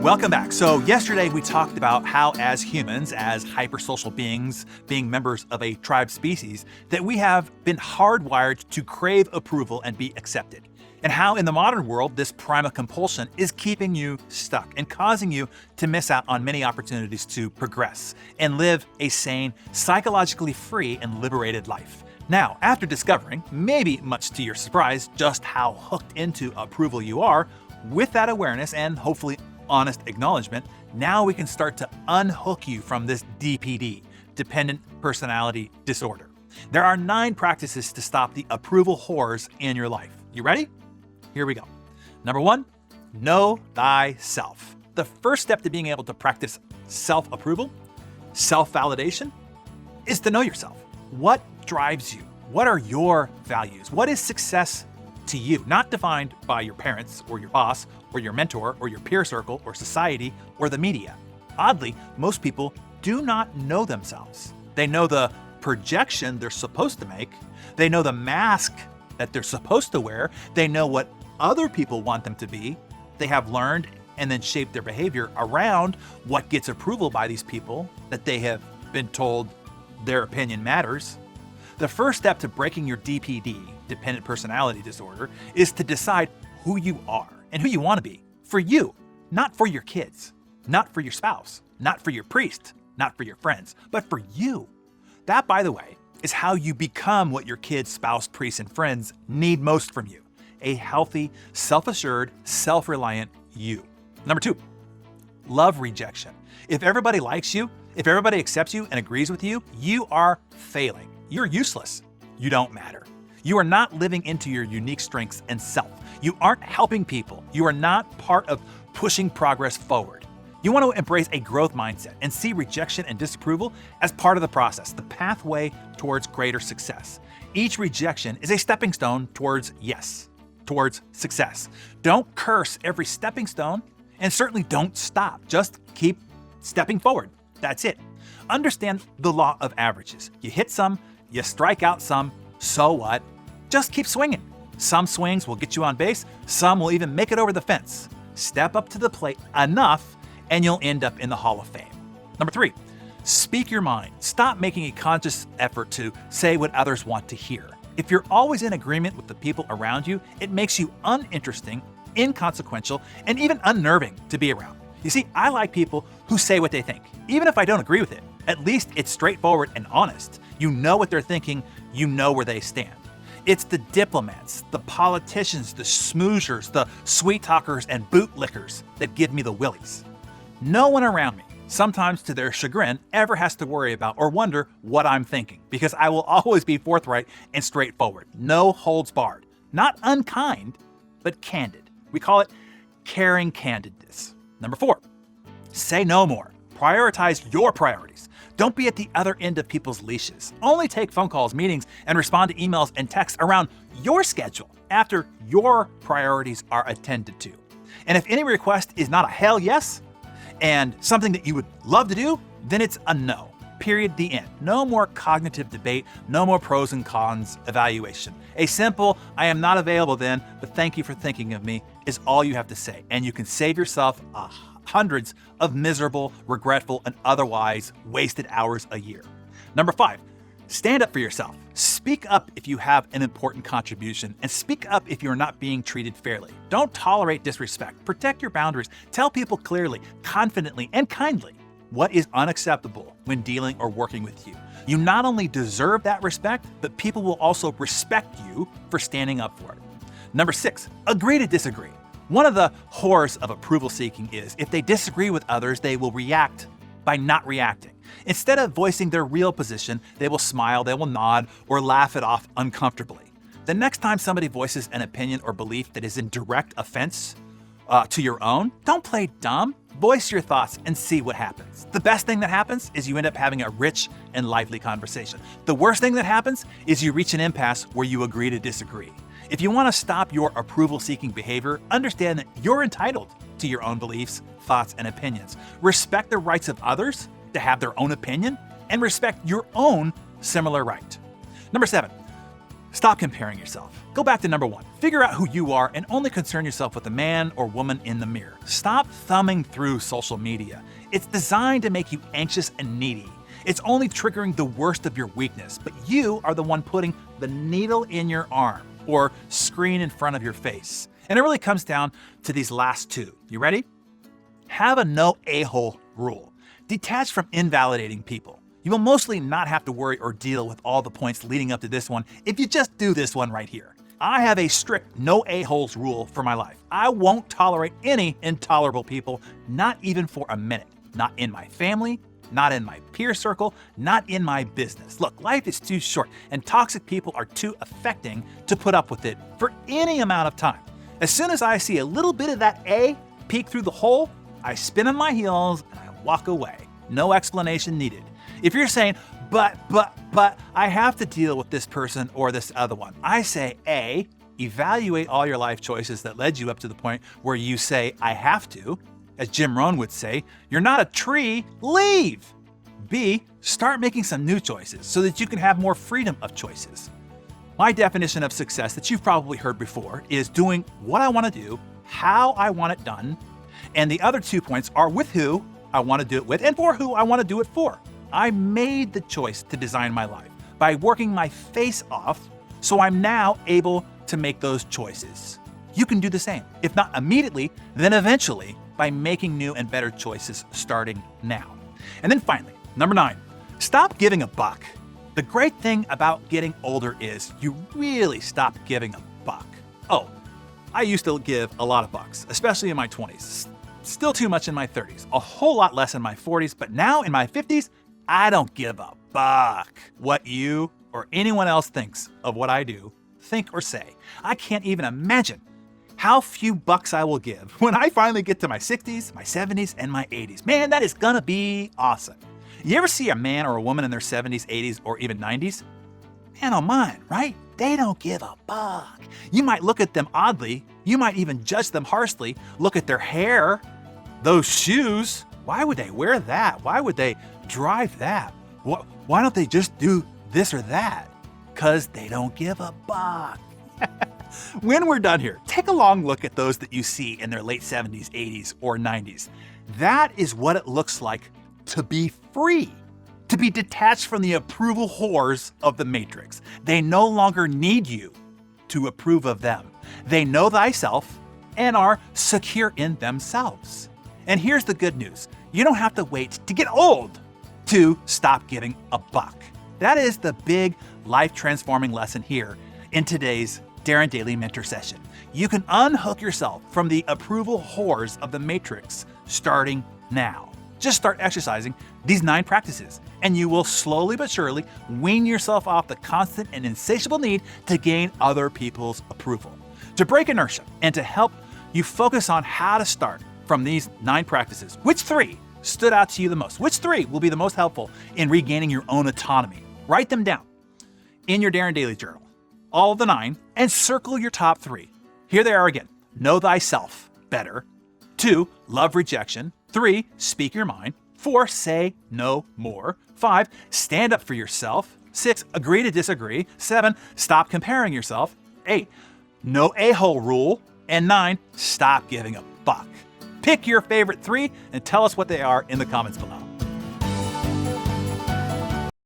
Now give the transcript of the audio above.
Welcome back. So yesterday we talked about how as humans, as hypersocial beings, being members of a tribe species, that we have been hardwired to crave approval and be accepted. And how in the modern world, this primal compulsion is keeping you stuck and causing you to miss out on many opportunities to progress and live a sane, psychologically free and liberated life. Now, after discovering, maybe much to your surprise, just how hooked into approval you are, with that awareness and hopefully honest acknowledgement, now we can start to unhook you from this DPD, dependent personality disorder. There are 9 practices to stop the approval whores in your life. You ready? Here we go. Number 1, know thyself. The first step to being able to practice self-approval, self-validation, is to know yourself. What drives you? What are your values? What is success to you? Not defined by your parents or your boss or your mentor or your peer circle or society or the media. Oddly, most people do not know themselves. They know the projection they're supposed to make. They know the mask that they're supposed to wear. They know what other people want them to be. They have learned and then shaped their behavior around what gets approval by these people that they have been told their opinion matters. The first step to breaking your DPD, dependent personality disorder, is to decide who you are and who you want to be for you, not for your kids, not for your spouse, not for your priest, not for your friends, but for you. That, by the way, is how you become what your kids, spouse, priests, and friends need most from you: a healthy, self-assured, self-reliant you. Number 2, love rejection. If everybody likes you, if everybody accepts you and agrees with you, you are failing. You're useless. You don't matter. You are not living into your unique strengths and self. You aren't helping people. You are not part of pushing progress forward. You want to embrace a growth mindset and see rejection and disapproval as part of the process, the pathway towards greater success. Each rejection is a stepping stone towards yes, towards success. Don't curse every stepping stone, and certainly don't stop. Just keep stepping forward. That's it. Understand the law of averages. You hit some, you strike out some, so what? Just keep swinging. Some swings will get you on base, some will even make it over the fence. Step up to the plate enough and you'll end up in the Hall of Fame. Number 3, speak your mind. Stop making a conscious effort to say what others want to hear. If you're always in agreement with the people around you, it makes you uninteresting, inconsequential, and even unnerving to be around. You see, I like people who say what they think, even if I don't agree with it. At least it's straightforward and honest. You know what they're thinking, you know where they stand. It's the diplomats, the politicians, the smoozers, the sweet talkers, and bootlickers that give me the willies. No one around me, sometimes to their chagrin, ever has to worry about or wonder what I'm thinking, because I will always be forthright and straightforward. No holds barred. Not unkind, but candid. We call it caring candidness. Number 4, say no more. Prioritize your priorities. Don't be at the other end of people's leashes. Only take phone calls, meetings, and respond to emails and texts around your schedule after your priorities are attended to. And if any request is not a hell yes and something that you would love to do, then it's a no. Period. The end. No more cognitive debate, no more pros and cons evaluation. A simple, I am not available then, but thank you for thinking of me, is all you have to say. And you can save yourself hundreds of miserable, regretful, and otherwise wasted hours a year. Number 5, stand up for yourself. Speak up if you have an important contribution, and speak up if you're not being treated fairly. Don't tolerate disrespect. Protect your boundaries. Tell people clearly, confidently, and kindly what is unacceptable when dealing or working with you. You not only deserve that respect, but people will also respect you for standing up for it. Number 6, agree to disagree. One of the horrors of approval seeking is if they disagree with others, they will react by not reacting. Instead of voicing their real position, they will smile, they will nod, or laugh it off uncomfortably. The next time somebody voices an opinion or belief that is in direct offense to your own, don't play dumb. Voice your thoughts and see what happens. The best thing that happens is you end up having a rich and lively conversation. The worst thing that happens is you reach an impasse where you agree to disagree. If you want to stop your approval-seeking behavior, understand that you're entitled to your own beliefs, thoughts, and opinions. Respect the rights of others to have their own opinion, and respect your own similar right. Number 7, Stop comparing yourself. Go back to number 1. Figure out who you are and only concern yourself with the man or woman in the mirror. Stop thumbing through social media. It's designed to make you anxious and needy. It's only triggering the worst of your weakness, but you are the one putting the needle in your arm or screen in front of your face. And it really comes down to these last two. You ready? Have a no a-hole rule. Detach from invalidating people. You will mostly not have to worry or deal with all the points leading up to this one if you just do this one right here. I have a strict no a-holes rule for my life. I won't tolerate any intolerable people, not even for a minute. Not in my family, not in my peer circle, not in my business. Look, life is too short and toxic people are too affecting to put up with it for any amount of time. As soon as I see a little bit of that A peek through the hole, I spin on my heels and I walk away. No explanation needed. If you're saying, but, I have to deal with this person or this other one, I say A, evaluate all your life choices that led you up to the point where you say, I have to. As Jim Rohn would say, you're not a tree, leave. B, start making some new choices so that you can have more freedom of choices. My definition of success that you've probably heard before is doing what I want to do, how I want it done, and the other 2 points are with who I want to do it with and for who I want to do it for. I made the choice to design my life by working my face off, so I'm now able to make those choices. You can do the same, if not immediately, then eventually by making new and better choices starting now. And then finally, number 9, stop giving a buck. The great thing about getting older is you really stop giving a buck. Oh, I used to give a lot of bucks, especially in my 20s. Still too much in my 30s, a whole lot less in my 40s, but now in my 50s, I don't give a buck what you or anyone else thinks of what I do, think, or say. I can't even imagine how few bucks I will give when I finally get to my 60s, my 70s, and my 80s. Man, that is gonna be awesome. You ever see a man or a woman in their 70s, 80s, or even 90s? Man, oh mine, right? They don't give a buck. You might look at them oddly. You might even judge them harshly. Look at their hair, those shoes. Why would they wear that? Why would they drive that? Why don't they just do this or that? Because they don't give a buck. When we're done here, take a long look at those that you see in their late 70s, 80s, or 90s. That is what it looks like to be free, to be detached from the approval whores of the matrix. They no longer need you to approve of them. They know thyself and are secure in themselves. And here's the good news. You don't have to wait to get old to stop giving a buck. That is the big life-transforming lesson here in today's Darren Daily Mentor Session. You can unhook yourself from the approval whores of the matrix starting now. Just start exercising these 9 practices, and you will slowly but surely wean yourself off the constant and insatiable need to gain other people's approval. To break inertia and to help you focus on how to start from these 9 practices, which 3 stood out to you the most? Which 3 will be the most helpful in regaining your own autonomy? Write them down in your Darren Daily Journal, all of the 9, and circle your top 3. Here they are again. Know thyself better. 2, love rejection. 3, speak your mind. 4, say no more. 5, stand up for yourself. 6, agree to disagree. 7, stop comparing yourself. 8, no a-hole rule. And 9, stop giving a buck. Pick your favorite 3 and tell us what they are in the comments below.